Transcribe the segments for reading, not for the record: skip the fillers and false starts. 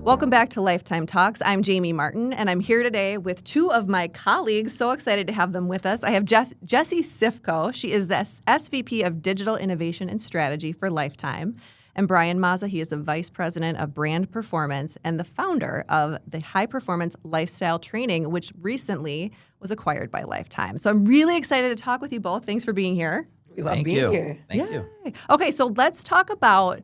Welcome back to Lifetime Talks. I'm Jamie Martin, and I'm here today with two of my colleagues. So excited to have them with us. I have Jessie Syfko. She is the SVP of Digital Innovation and Strategy for Lifetime. And Brian Mazza, he is the Vice President of Brand Performance and the founder of the High Performance Lifestyle Training, which recently was acquired by Lifetime. So I'm really excited to talk with you both. Thanks for being here. We love being here. Thank you. Okay, so let's talk about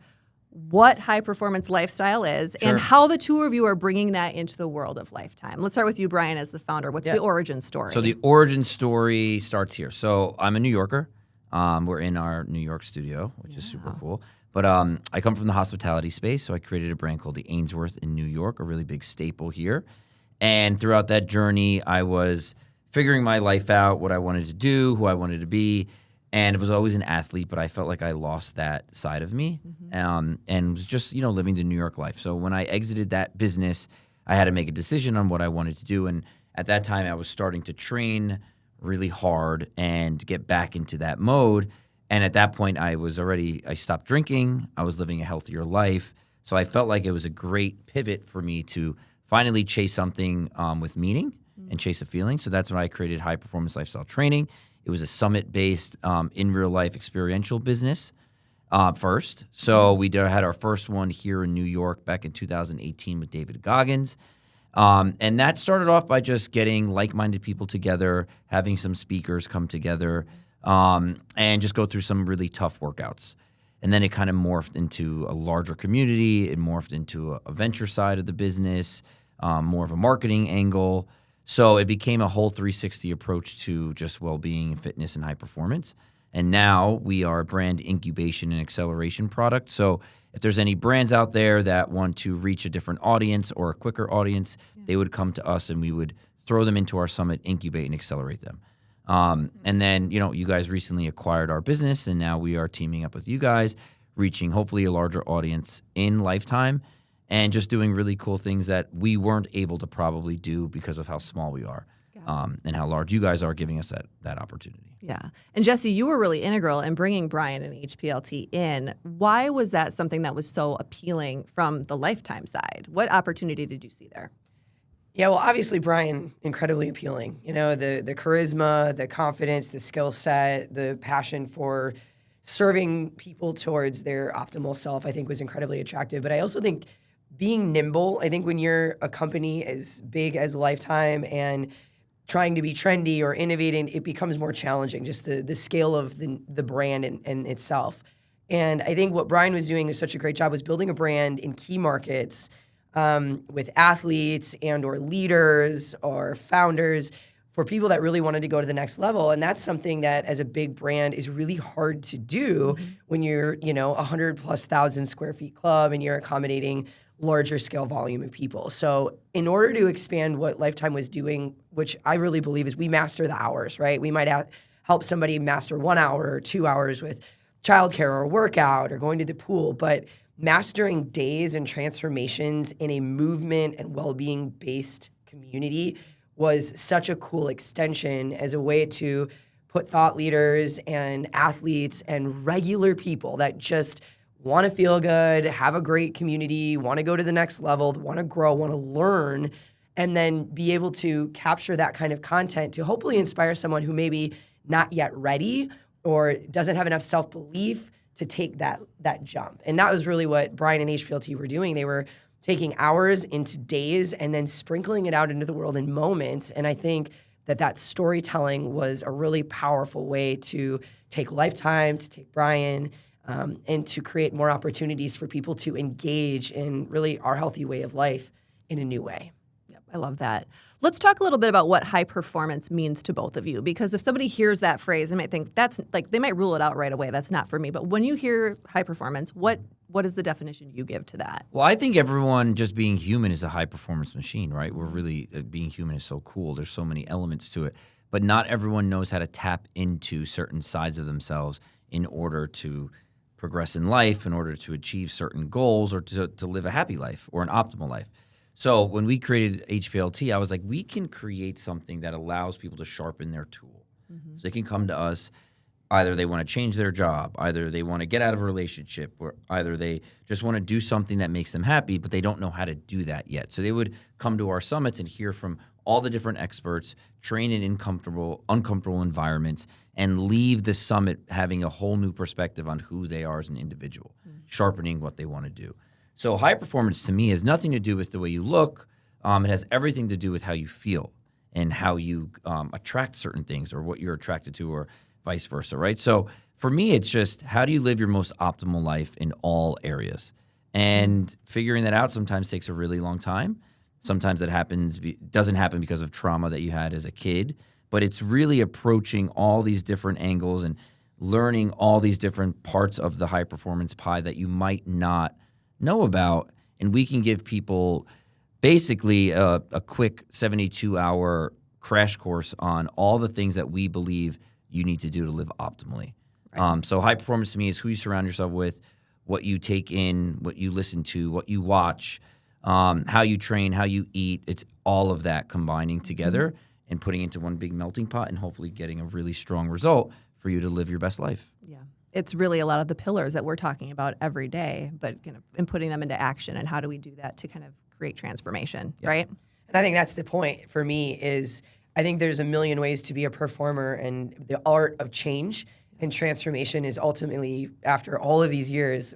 what high performance lifestyle is and how the two of you are bringing that into the world of Lifetime. Let's start with you, Brian, as the founder. What's the origin story? So the origin story starts here. So I'm a New Yorker. We're in our New York studio, which is super cool. But I come from the hospitality space, so I created a brand called the Ainsworth in New York, a really big staple here. And throughout that journey, I was figuring my life out, what I wanted to do, who I wanted to be. And I was always an athlete, but I felt like I lost that side of me, and was just, living the New York life. So when I exited that business, I had to make a decision on what I wanted to do. And at that time, I was starting to train really hard and get back into that mode. And at that point, I stopped drinking. I was living a healthier life. So I felt like it was a great pivot for me to finally chase something with meaning and chase a feeling. So that's when I created High Performance Lifestyle Training. It was a summit-based, in real-life experiential business first. So we had our first one here in New York back in 2018 with David Goggins. And that started off by just getting like-minded people together, having some speakers come together, and just go through some really tough workouts. And then it kind of morphed into a larger community. It morphed into a venture side of the business, more of a marketing angle. So it became a whole 360 approach to just well-being, fitness, and high performance. And now we are a brand incubation and acceleration product. So if there's any brands out there that want to reach a different audience or a quicker audience, they would come to us and we would throw them into our summit, incubate, and accelerate them. And then, you guys recently acquired our business, and now we are teaming up with you guys, reaching hopefully a larger audience in Lifetime, and just doing really cool things that we weren't able to probably do because of how small we are, and how large you guys are, giving us that opportunity. Yeah. And Jessie, you were really integral in bringing Brian and HPLT in. Why was that something that was so appealing from the Lifetime side? What opportunity did you see there? Yeah, well, obviously, Brian, incredibly appealing. The charisma, the confidence, the skill set, the passion for serving people towards their optimal self, I think was incredibly attractive. But I also think being nimble, I think when you're a company as big as Lifetime and trying to be trendy or innovating, it becomes more challenging, just the scale of the brand and itself. And I think what Brian was doing is such a great job was building a brand in key markets with athletes and or leaders or founders for people that really wanted to go to the next level. And that's something that as a big brand is really hard to do when you're, 100,000+ square feet club and you're accommodating larger scale volume of people. So in order to expand what Lifetime was doing, which I really believe is we master the hours, right? We might help somebody master 1 hour or 2 hours with childcare or workout or going to the pool, but mastering days and transformations in a movement and well-being based community was such a cool extension as a way to put thought leaders and athletes and regular people that just want to feel good, have a great community, want to go to the next level, want to grow, want to learn, and then be able to capture that kind of content to hopefully inspire someone who maybe not yet ready or doesn't have enough self-belief to take that jump. And that was really what Brian and HPLT were doing. They were taking hours into days and then sprinkling it out into the world in moments. And I think that storytelling was a really powerful way to take Lifetime, to take Brian, and to create more opportunities for people to engage in really our healthy way of life in a new way. Yep, I love that. Let's talk a little bit about what high performance means to both of you, because if somebody hears that phrase, they might think they might rule it out right away. That's not for me. But when you hear high performance, what is the definition you give to that? Well, I think everyone just being human is a high performance machine, right? We're really, being human is so cool. There's so many elements to it. But not everyone knows how to tap into certain sides of themselves in order to progress in life, in order to achieve certain goals, or to live a happy life or an optimal life. So when we created HPLT, I was like, we can create something that allows people to sharpen their tool. So they can come to us, either they want to change their job, either they want to get out of a relationship, or either they just want to do something that makes them happy, but they don't know how to do that yet. So they would come to our summits and hear from all the different experts, train in uncomfortable environments, and leave the summit having a whole new perspective on who they are as an individual, sharpening what they want to do. So high performance to me has nothing to do with the way you look. It has everything to do with how you feel and how you attract certain things or what you're attracted to or vice versa, right? So for me, it's just how do you live your most optimal life in all areas? And figuring that out sometimes takes a really long time. Sometimes that doesn't happen because of trauma that you had as a kid, but it's really approaching all these different angles and learning all these different parts of the high performance pie that you might not know about. And we can give people basically a quick 72-hour crash course on all the things that we believe you need to do to live optimally. Right. So high performance to me is who you surround yourself with, what you take in, what you listen to, what you watch, how you train, how you eat. It's all of that combining together and putting into one big melting pot and hopefully getting a really strong result for you to live your best life. Yeah. It's really a lot of the pillars that we're talking about every day, but and putting them into action, and how do we do that to kind of create transformation, right? And I think that's the point for me is I think there's a million ways to be a performer, and the art of change and transformation is ultimately, after all of these years,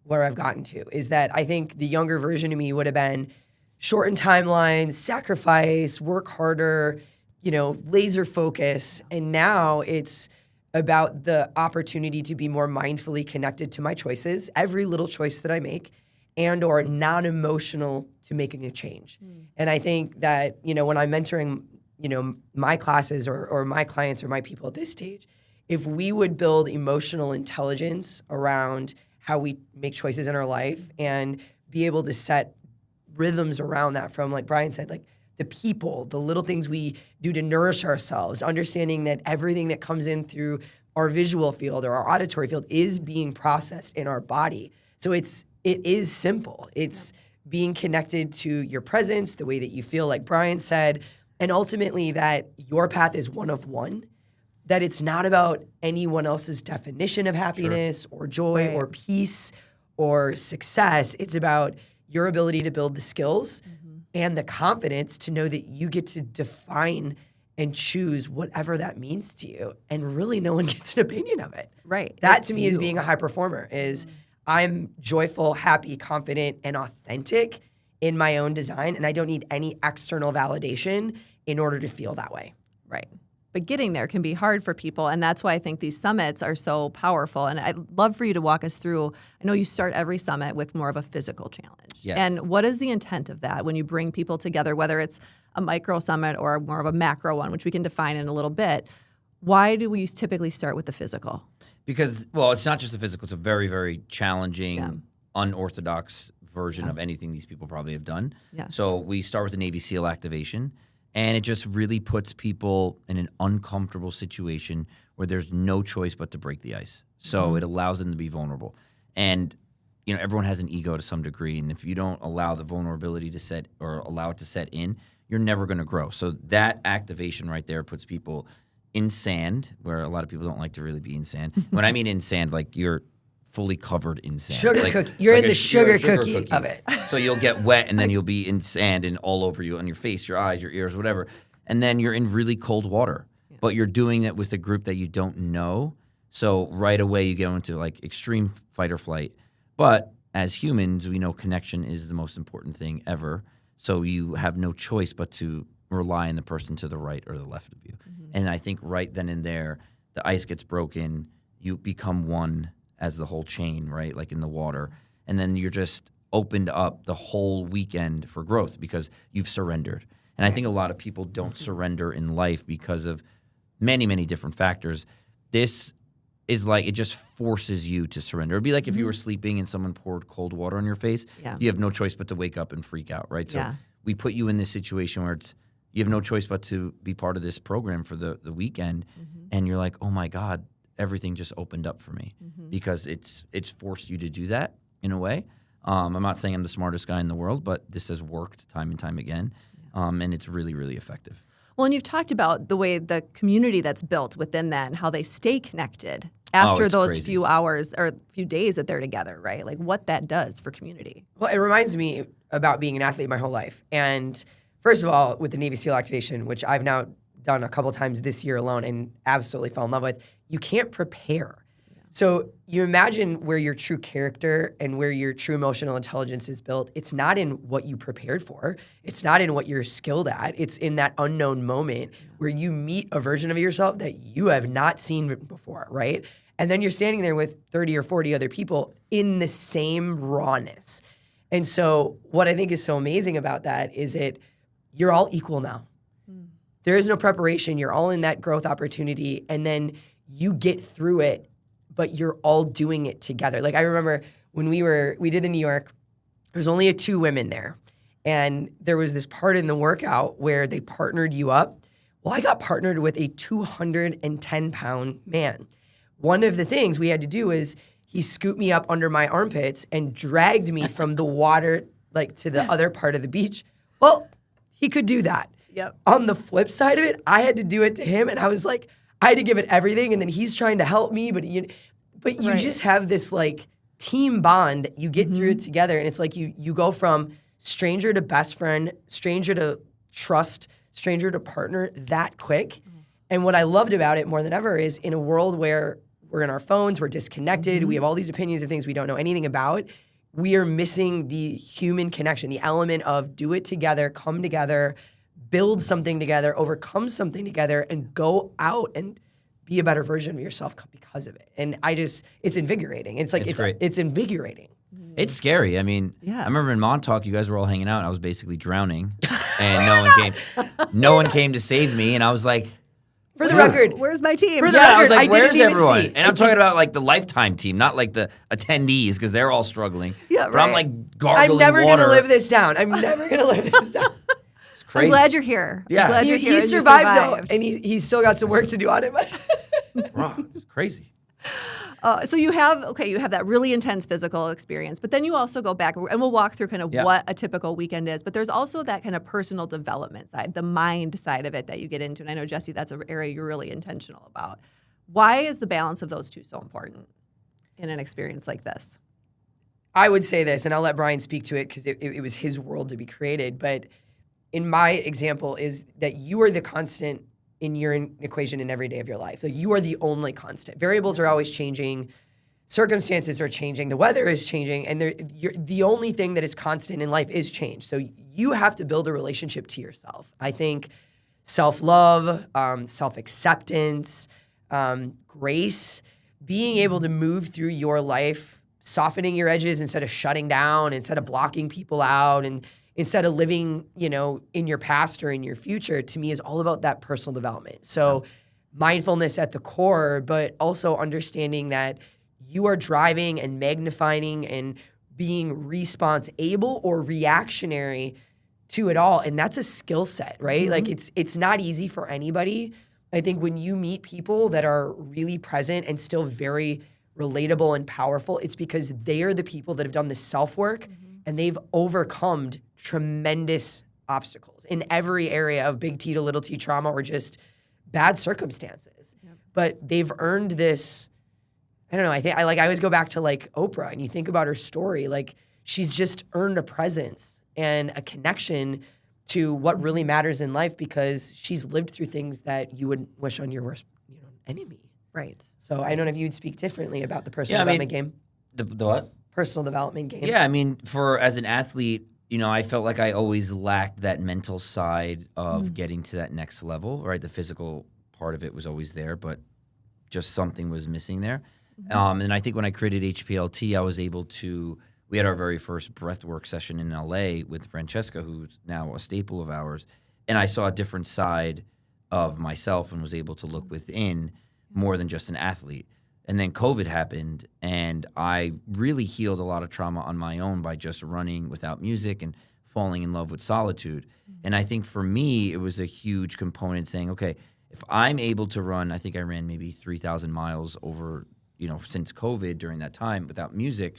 where I've gotten to, is that I think the younger version of me would have been shorten timelines, sacrifice, work harder, laser focus. And now it's about the opportunity to be more mindfully connected to my choices, every little choice that I make, and or non-emotional to making a change. And I think that, when I'm mentoring, my classes or my clients or my people at this stage, if we would build emotional intelligence around how we make choices in our life and be able to set rhythms around that from, like Brian said, like the people, the little things we do to nourish ourselves, understanding that everything that comes in through our visual field or our auditory field is being processed in our body. So it is simple. It's being connected to your presence, the way that you feel, like Brian said, and ultimately that your path is one of one, that it's not about anyone else's definition of happiness or joy or peace or success. It's about your ability to build the skills and the confidence to know that you get to define and choose whatever that means to you. And really no one gets an opinion of it. Right. That to me is being a high performer, is I'm joyful, happy, confident, and authentic in my own design, and I don't need any external validation in order to feel that way. Right. But getting there can be hard for people, and that's why I think these summits are so powerful. And I'd love for you to walk us through. I know you start every summit with more of a physical challenge. Yes. And what is the intent of that when you bring people together, whether it's a micro summit or more of a macro one, which we can define in a little bit? Why do we typically start with the physical? Because, well, it's not just the physical. It's a very, very challenging, unorthodox version of anything these people probably have done. Yes. So we start with a Navy SEAL activation, and it just really puts people in an uncomfortable situation where there's no choice but to break the ice. So it allows them to be vulnerable. And, everyone has an ego to some degree, and if you don't allow the vulnerability to set or allow it to set in, you're never going to grow. So that activation right there puts people in sand, where a lot of people don't like to really be in sand. When I mean in sand, like you're fully covered in sand. Sugar cookie. You're in the sugar cookie of it. So you'll get wet, and then you'll be in sand and all over you, on your face, your eyes, your ears, whatever. And then you're in really cold water. Yeah. But you're doing it with a group that you don't know. So right away you get into like extreme fight or flight. But as humans, we know connection is the most important thing ever. So you have no choice but to rely on the person to the right or the left of you. And I think right then and there, the ice gets broken. You become one as the whole chain, right? Like in the water. And then you're just opened up the whole weekend for growth because you've surrendered. And I think a lot of people don't surrender in life because of many, many different factors. This is like, it just forces you to surrender. It'd be like if you were sleeping and someone poured cold water on your face. Yeah. You have no choice but to wake up and freak out, right? So we put you in this situation where you have no choice but to be part of this program for the weekend. And you're like, oh my God, everything just opened up for me because it's forced you to do that in a way. I'm not saying I'm the smartest guy in the world, but this has worked time and time again. And it's really, really effective. Well, and you've talked about the way the community that's built within that and how they stay connected after it's those crazy. few hours or few days that they're together, right? Like what that does for community. Well, it reminds me about being an athlete my whole life. And first of all, with the Navy SEAL activation, which I've now done a couple times this year alone and absolutely fell in love with, you can't prepare. So you imagine where your true character and where your true emotional intelligence is built. It's not in what you prepared for. It's not in what you're skilled at. It's in that unknown moment where you meet a version of yourself that you have not seen before, right? And then you're standing there with 30 or 40 other people in the same rawness. And so what I think is so amazing about that is that you're all equal now. There is no preparation. You're all in that growth opportunity. And then you get through it, but you're all doing it together. Like I remember when we did the New York, there was only 2 women there. And there was this part in the workout where they partnered you up. Well, I got partnered with a 210-pound man. One of the things we had to do is he scooped me up under my armpits and dragged me from the water like to the other part of the beach. Well, he could do that. Yep. On the flip side of it, I had to do it to him, and I was like, I had to give it everything, and then he's trying to help me, but you Right. just have this like team bond. You get through it together, and it's like you go from stranger to best friend, stranger to trust, stranger to partner that quick. And what I loved about it more than ever is in a world where we're in our phones, we're disconnected, we have all these opinions of things we don't know anything about, we are missing the human connection, the element of do it together, come together, build something together, overcome something together, and go out and be a better version of yourself because of it. And it's invigorating. It's like, It's great. it's invigorating. It's scary. I mean, Yeah. I remember in Montauk, you guys were all hanging out, and I was basically drowning, and no one came to save me, and I was like, For the record, Where's my team? For the yeah, I was record, like, I where's didn't even everyone? see. And I'm talking about like the Lifetime team, not like the attendees, because they're all struggling. Yeah, But I'm right. like gargling I'm never water. going to live this down. I'm never going to live this down. It's crazy. I'm glad you're here. Yeah. I'm glad you're He here. and you survived, though, and he's still got some work to do on it. But Wow, it's crazy. So you have that really intense physical experience, but then you also go back, and we'll walk through kind of Yeah. what a typical weekend is. But there's also that kind of personal development side, the mind side of it that you get into. And I know, Jessie, that's an area you're really intentional about. Why is the balance of those two so important in an experience like this? I would say this, and I'll let Brian speak to it because it was his world to be created. But in my example is that you are the constant in your equation in every day of your life. Like you are the only constant. Variables are always changing. Circumstances are changing. The weather is changing. And the only thing that is constant in life is change. So you have to build a relationship to yourself. I think self-love, self-acceptance, grace, being able to move through your life, softening your edges instead of shutting down, instead of blocking people out, and instead of living, in your past or in your future, to me is all about that personal development. So mindfulness at the core, but also understanding that you are driving and magnifying and being response-able or reactionary to it all. And that's a skill set, right? Like it's not easy for anybody. I think when you meet people that are really present and still very relatable and powerful, it's because they are the people that have done the self-work and they've overcome tremendous obstacles in every area of big T to little t trauma or just bad circumstances. Yep. But they've earned this, I don't know, I always go back to like Oprah, and you think about her story, like she's just earned a presence and a connection to what really matters in life because she's lived through things that you would wish on your worst enemy. Right. So I don't know if you'd speak differently about the personal development game. The what? Personal development game. Yeah, I mean, as an athlete, I felt like I always lacked that mental side of getting to that next level, right? The physical part of it was always there, but just something was missing there. And I think when I created HPLT, I was able to, we had our very first breathwork session in LA with Francesca, who's now a staple of ours. And I saw a different side of myself and was able to look within more than just an athlete. And then COVID happened, and I really healed a lot of trauma on my own by just running without music and falling in love with solitude. And I think for me, it was a huge component saying, okay, if I'm able to run, I think I ran maybe 3,000 miles over, since COVID during that time without music.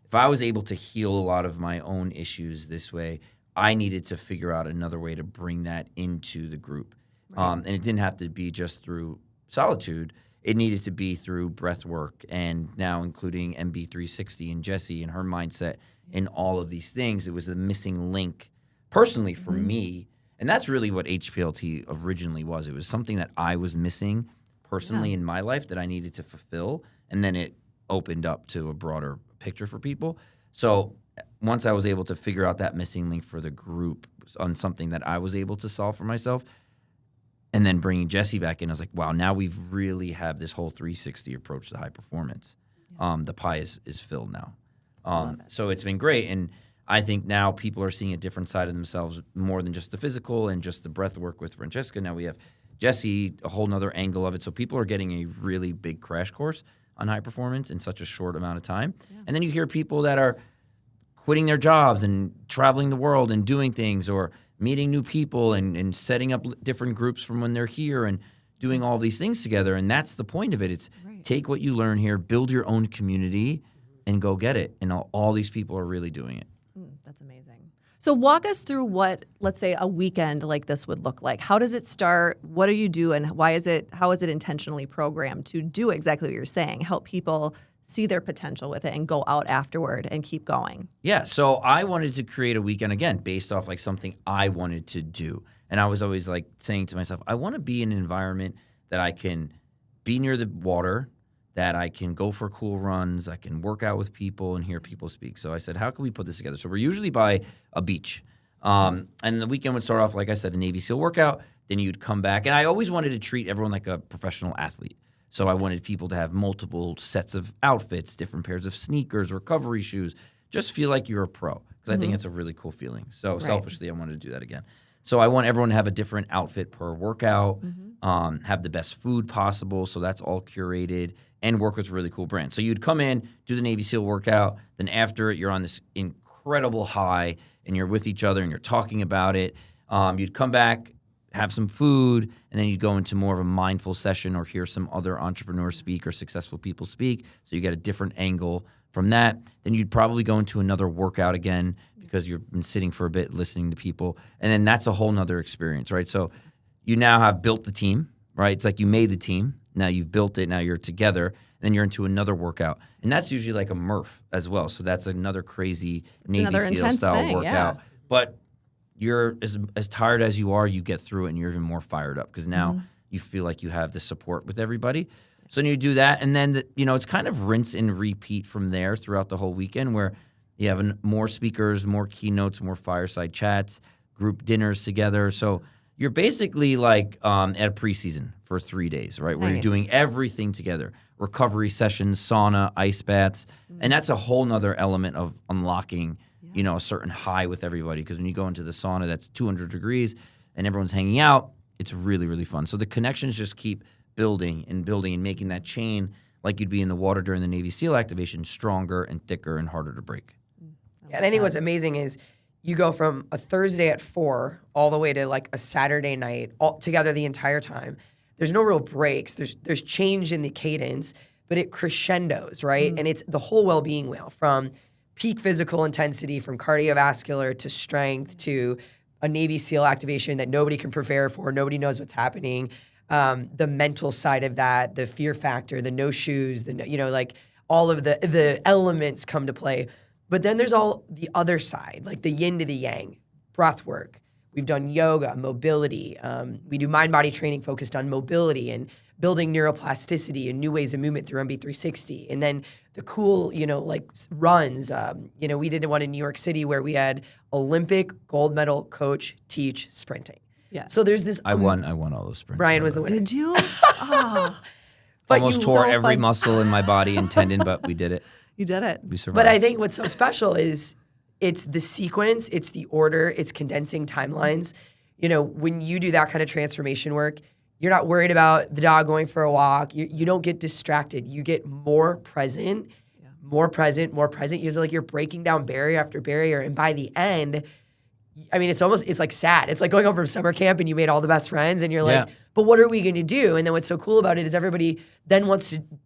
If I was able to heal a lot of my own issues this way, I needed to figure out another way to bring that into the group. And it didn't have to be just through solitude. It needed to be through breath work, and now including MB360 and Jessie and her mindset and all of these things. It was the missing link personally for me. And that's really what HPLT originally was. It was something that I was missing personally in my life that I needed to fulfill. And then it opened up to a broader picture for people. So once I was able to figure out that missing link for the group on something that I was able to solve for myself, and then bringing Jessie back in, I was like, wow, now we've really have this whole 360 approach to high performance. The pie is filled now. So it's been great. And I think now people are seeing a different side of themselves more than just the physical and just the breath work with Francesca. Now we have Jessie, a whole nother angle of it. So people are getting a really big crash course on high performance in such a short amount of time. And then you hear people that are quitting their jobs and traveling the world and doing things, or meeting new people and setting up different groups from when they're here and doing all these things together. And that's the point of it. It's take what you learn here, build your own community, and go get it. And all these people are really doing it. That's amazing. So walk us through what, let's say, a weekend like this would look like. How does it start? What do you do? And how is it intentionally programmed to do exactly what you're saying? Help people see their potential with it and go out afterward and keep going. Yeah, so I wanted to create a weekend, again, based off like something I wanted to do. And I was always like saying to myself, I want to be in an environment that I can be near the water, that I can go for cool runs, I can work out with people and hear people speak. So I said, how can we put this together? So we're usually by a beach. And the weekend would start off, like I said, a Navy SEAL workout. Then you'd come back. And I always wanted to treat everyone like a professional athlete. So I wanted people to have multiple sets of outfits, different pairs of sneakers, recovery shoes, just feel like you're a pro, because I think it's a really cool feeling. So selfishly, I wanted to do that again. So I want everyone to have a different outfit per workout, have the best food possible, so that's all curated, and work with really cool brands. So you'd come in, do the Navy SEAL workout, then after it, you're on this incredible high, and you're with each other, and you're talking about it. You'd come back, have some food, and then you go into more of a mindful session or hear some other entrepreneurs speak or successful people speak. So you get a different angle from that. Then you'd probably go into another workout again because you've been sitting for a bit listening to people. And then that's a whole nother experience, right? So you now have built the team, right? It's like you made the team. Now you've built it. Now you're together. And then you're into another workout. And that's usually like a Murph as well. So that's another crazy Navy SEAL style workout. But you're as tired as you are, you get through it, and you're even more fired up because now you feel like you have the support with everybody. So then you do that, and then it's kind of rinse and repeat from there throughout the whole weekend, where you have more speakers, more keynotes, more fireside chats, group dinners together. So you're basically like at a preseason for 3 days, right? Where you're doing everything together. Recovery sessions, sauna, ice baths. And that's a whole nother element of unlocking a certain high with everybody. Because when you go into the sauna that's 200 degrees and everyone's hanging out, it's really, really fun. So the connections just keep building and making that chain like you'd be in the water during the Navy SEAL activation stronger and thicker and harder to break. Yeah, and I think what's amazing is you go from a Thursday at 4 all the way to like a Saturday night all together the entire time. There's no real breaks. There's change in the cadence, but it crescendos, right? And it's the whole well-being wheel from peak physical intensity, from cardiovascular to strength to a Navy SEAL activation that nobody can prepare for. Nobody knows what's happening. The mental side of that, the fear factor, the no shoes, like all of the elements come to play. But then there's all the other side, like the yin to the yang, breath work. We've done yoga, mobility. We do mind-body training focused on mobility and building neuroplasticity and new ways of movement through MB360. And then the cool, like runs. We did one in New York City where we had Olympic gold medal coach teach sprinting. Yeah. So there's this. I won all those sprints. Brian was the winner. Did you? Oh, Almost tore every muscle in my body and tendon, but we did it. you did it. We survived. But I think what's so special is it's the sequence, it's the order, it's condensing timelines. When you do that kind of transformation work, you're not worried about the dog going for a walk. You don't get distracted. You get more present, more present. It's like you're breaking down barrier after barrier. And by the end, I mean, it's like sad. It's like going home from summer camp and you made all the best friends and you're like, but what are we going to do? And then what's so cool about it is everybody then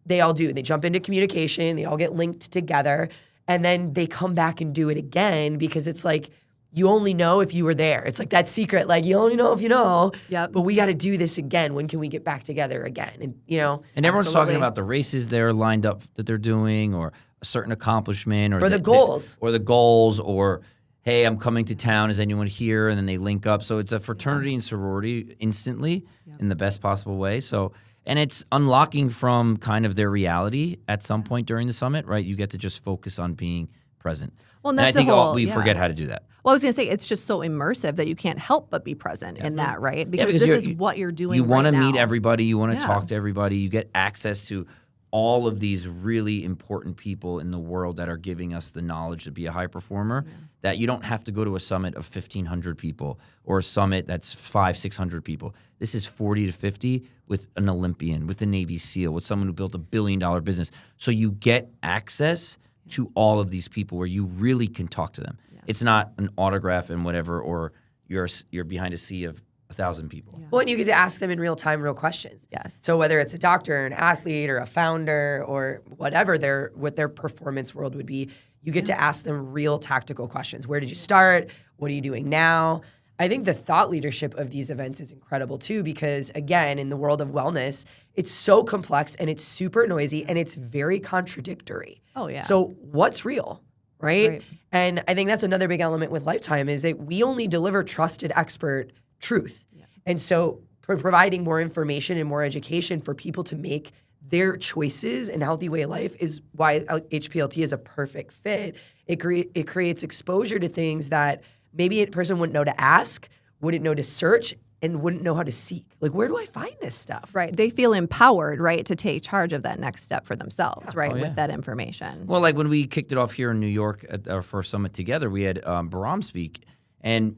they all do. They jump into communication. They all get linked together. And then they come back and do it again because it's like, you only know if you were there. It's like that secret, like you only know if you know. Yep. But we got to do this again. When can we get back together again? And And everyone's Absolutely. talking about the races they're lined up that they're doing, or a certain accomplishment, or the goals. or hey, I'm coming to town. Is anyone here? And then they link up. So it's a fraternity and sorority instantly in the best possible way. So, and it's unlocking from kind of their reality at some point during the summit, right? You get to just focus on being present. Well, and I that's think the whole, we forget how to do that. Well, I was going to say, it's just so immersive that you can't help but be present in that, right? Because because this is what you're doing You want right to now. meet everybody. You want to Yeah. talk to everybody. You get access to all of these really important people in the world that are giving us the knowledge to be a high performer, that you don't have to go to a summit of 1,500 people or a summit that's 500-600 people. This is 40 to 50 with an Olympian, with a Navy SEAL, with someone who built $1 billion business. So you get access to all of these people where you really can talk to them. It's not an autograph and whatever, or you're behind a sea of 1,000 people. Well, and you get to ask them in real time, real questions. Yes. So whether it's a doctor, an athlete, or a founder, or whatever what their performance world would be, you get to ask them real tactical questions. Where did you start? What are you doing now? I think the thought leadership of these events is incredible too, because again, in the world of wellness, it's so complex and it's super noisy and it's very contradictory. Oh, yeah. So what's real, right? Right. And I think that's another big element with Lifetime is that we only deliver trusted expert truth. And so providing more information and more education for people to make their choices and healthy way of life is why HPLT is a perfect fit. It creates exposure to things that maybe a person wouldn't know to ask, wouldn't know to search, and wouldn't know how to seek. Like, where do I find this stuff? Right. They feel empowered, right, to take charge of that next step for themselves, right, with that information. Well, like when we kicked it off here in New York at our first summit together, we had Bahram speak, and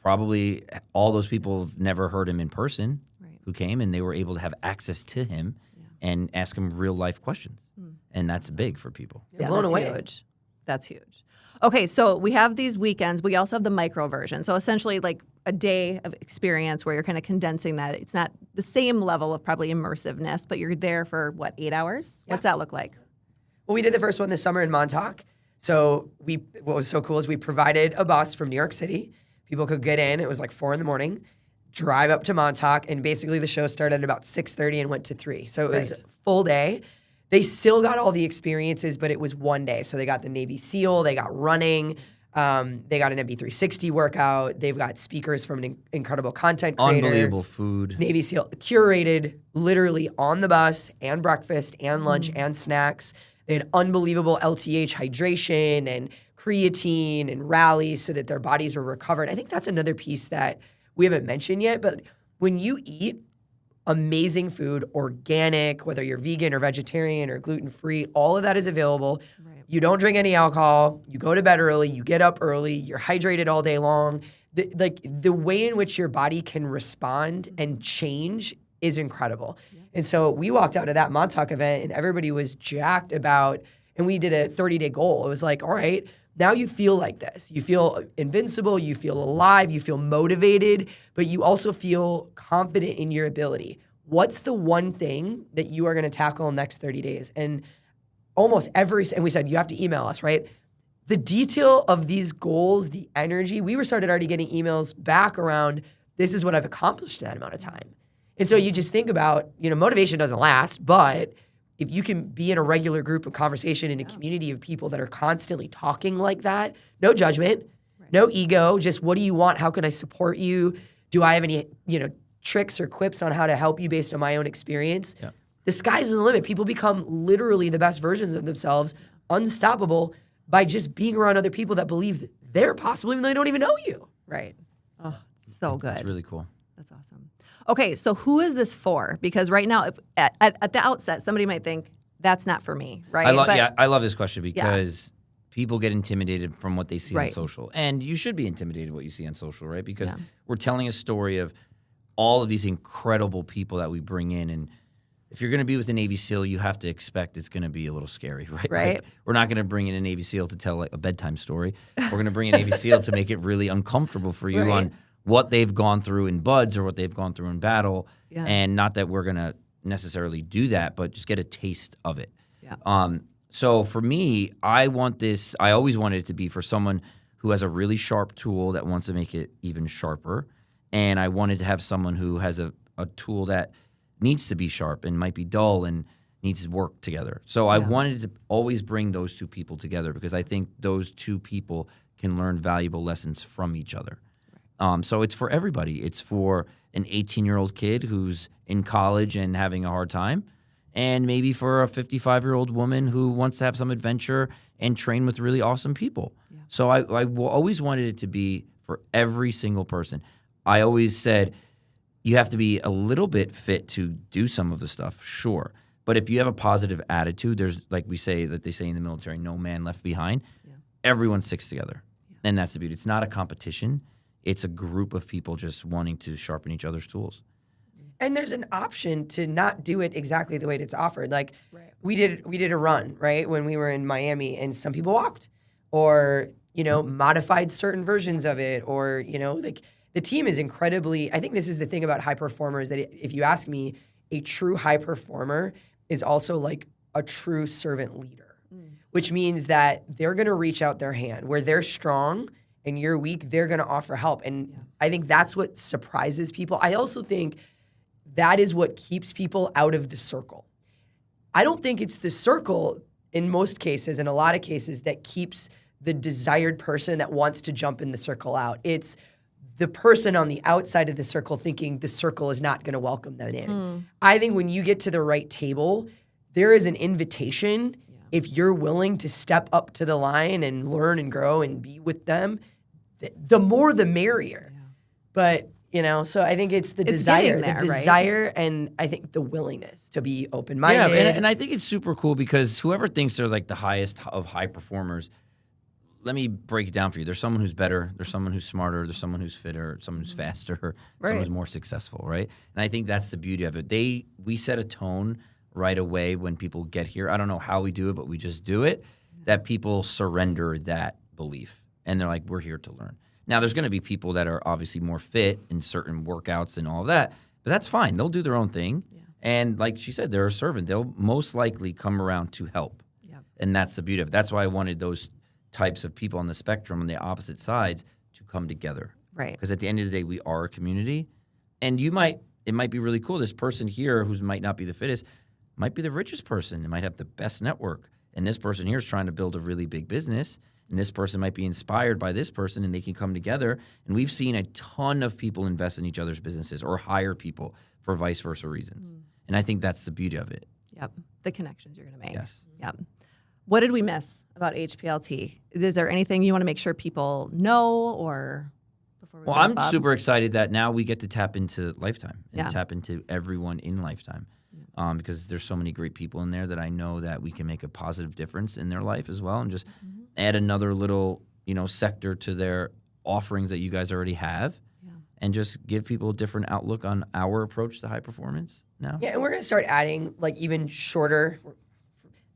probably all those people have never heard him in person who came, and they were able to have access to him and ask him real life questions. And that's big for people. You're blown that's away. Huge. That's huge. Okay, so we have these weekends. We also have the micro version. So essentially like a day of experience where you're kind of condensing that. It's not the same level of probably immersiveness, but you're there for, 8 hours? What's that look like? Well, we did the first one this summer in Montauk. So what was so cool is we provided a bus from New York City. People could get in. It was like 4 a.m, drive up to Montauk, and basically the show started at about 6:30 and went to 3. So it was a full day. They still got all the experiences, but it was one day. So they got the Navy SEAL, they got running, they got an MB360 workout, they've got speakers from an incredible content creator. Unbelievable food. Navy SEAL, curated literally on the bus, and breakfast and lunch and snacks. They had unbelievable LTH hydration and creatine and rallies so that their bodies are recovered. I think that's another piece that we haven't mentioned yet, but when you eat amazing food, organic, whether you're vegan or vegetarian or gluten-free, all of that is available. Right. You don't drink any alcohol. You go to bed early. You get up early. You're hydrated all day long. The way in which your body can respond and change is incredible. Yeah. And so we walked out of that Montauk event and everybody was jacked about, and we did a 30-day goal. It was like, all right, now you feel like this. You feel invincible, you feel alive, you feel motivated, but you also feel confident in your ability. What's the one thing that you are going to tackle in the next 30 days? And almost and we said, you have to email us, right? The detail of these goals, the energy, we started already getting emails back around, this is what I've accomplished in that amount of time. And so you just think about, motivation doesn't last, but if you can be in a regular group of conversation in a community of people that are constantly talking like that, no judgment, no ego, just what do you want? How can I support you? Do I have any, tricks or quips on how to help you based on my own experience? Yeah. The sky's the limit. People become literally the best versions of themselves, unstoppable, by just being around other people that believe they're possible even though they don't even know you. Right. Oh, so good. That's really cool. That's awesome. Okay, so who is this for? Because right now, at the outset, somebody might think, that's not for me, right? I love this question because people get intimidated from what they see on social. And you should be intimidated what you see on social, right? Because we're telling a story of all of these incredible people that we bring in. And if you're going to be with a Navy SEAL, you have to expect it's going to be a little scary, right? Right. Like, we're not going to bring in a Navy SEAL to tell like a bedtime story. We're going to bring a Navy SEAL to make it really uncomfortable for you on what they've gone through in buds or what they've gone through in battle. Yeah. And not that we're going to necessarily do that, but just get a taste of it. Yeah. So for me, I always wanted it to be for someone who has a really sharp tool that wants to make it even sharper. And I wanted to have someone who has a tool that needs to be sharp and might be dull and needs to work together. So I wanted to always bring those two people together because I think those two people can learn valuable lessons from each other. So it's for everybody. It's for an 18-year-old kid who's in college and having a hard time, and maybe for a 55-year-old woman who wants to have some adventure and train with really awesome people. Yeah. So I always wanted it to be for every single person. I always said you have to be a little bit fit to do some of the stuff, sure. But if you have a positive attitude, there's, like they say in the military, no man left behind. Yeah. Everyone sticks together. Yeah. And that's the beauty. It's not a competition. It's a group of people just wanting to sharpen each other's tools. And there's an option to not do it exactly the way it's offered. Like we did a run, right, when we were in Miami, and some people walked or, modified certain versions of it, or, like the team is incredibly, I think this is the thing about high performers, that if you ask me, a true high performer is also like a true servant leader, which means that they're going to reach out their hand. Where they're strong and you're weak, they're going to offer help. And I think that's what surprises people. I also think that is what keeps people out of the circle. I don't think it's the circle in most cases, in a lot of cases, that keeps the desired person that wants to jump in the circle out. It's the person on the outside of the circle thinking the circle is not going to welcome them in. I think when you get to the right table, there is an invitation. If you're willing to step up to the line and learn and grow and be with them, the more the merrier. Yeah. But, so I think it's the desire, right? And I think the willingness to be open-minded. Yeah, and I think it's super cool because whoever thinks they're like the highest of high performers, let me break it down for you. There's someone who's better. There's someone who's smarter. There's someone who's fitter. Someone who's faster. Someone who's more successful, right? And I think that's the beauty of it. We set a tone right away when people get here. I don't know how we do it, but we just do it, that people surrender that belief. And they're like, we're here to learn. Now, there's going to be people that are obviously more fit in certain workouts and all of that, but that's fine. They'll do their own thing. Yeah. And like she said, they're a servant. They'll most likely come around to help. Yeah. And that's the beauty of it. That's why I wanted those types of people on the spectrum on the opposite sides to come together. Right. Because at the end of the day, we are a community. And it might be really cool. This person here who might not be the fittest might be the richest person. It might have the best network. And this person here is trying to build a really big business. And this person might be inspired by this person, and they can come together. And we've seen a ton of people invest in each other's businesses or hire people for vice versa reasons. And I think that's the beauty of it. Yep. The connections you're going to make. Yes. Yep. What did we miss about HPLT? Is there anything you want to make sure people know or before we I'm super excited that now we get to tap into Lifetime and tap into everyone in Lifetime. Because there's so many great people in there that I know that we can make a positive difference in their life as well, and just add another little, sector to their offerings that you guys already have, and just give people a different outlook on our approach to high performance now. Yeah, and we're going to start adding like even shorter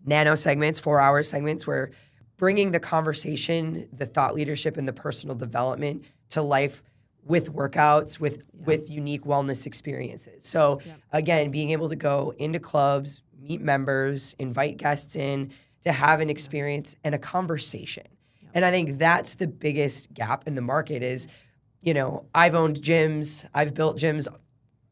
nano segments, 4-hour segments, where bringing the conversation, the thought leadership, and the personal development to life with workouts, with unique wellness experiences. So again, being able to go into clubs, meet members, invite guests in to have an experience and a conversation. And I think that's the biggest gap in the market is, I've owned gyms, I've built gyms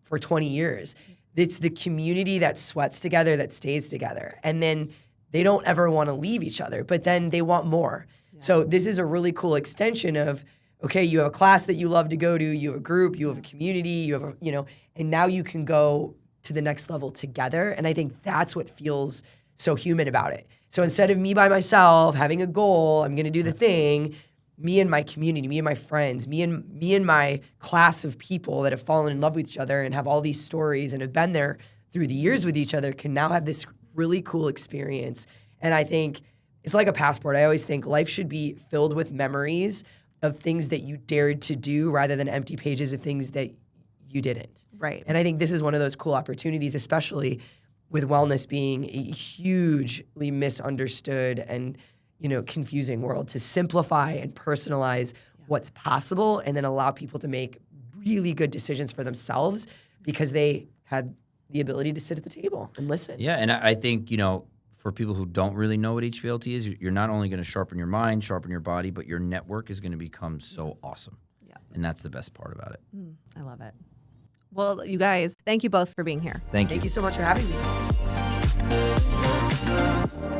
for 20 years. It's the community that sweats together, that stays together. And then they don't ever want to leave each other, but then they want more. Yeah. So this is a really cool extension of, okay, you have a class that you love to go to, you have a group, you have a community, you have and now you can go to the next level together. And I think that's what feels so human about it. So instead of me by myself having a goal, I'm going to do the thing, me and my community, me and my friends, me and my class of people that have fallen in love with each other and have all these stories and have been there through the years with each other can now have this really cool experience. And I think it's like a passport. I always think life should be filled with memories of things that you dared to do rather than empty pages of things that you didn't. Right. And I think this is one of those cool opportunities, especially with wellness being a hugely misunderstood and, confusing world, to simplify and personalize what's possible and then allow people to make really good decisions for themselves because they had the ability to sit at the table and listen. Yeah, and I think, for people who don't really know what HPLT is, you're not only going to sharpen your mind, sharpen your body, but your network is going to become so awesome. Yeah. And that's the best part about it. I love it. Well, you guys, thank you both for being here. Thank you. Thank you so much for having me.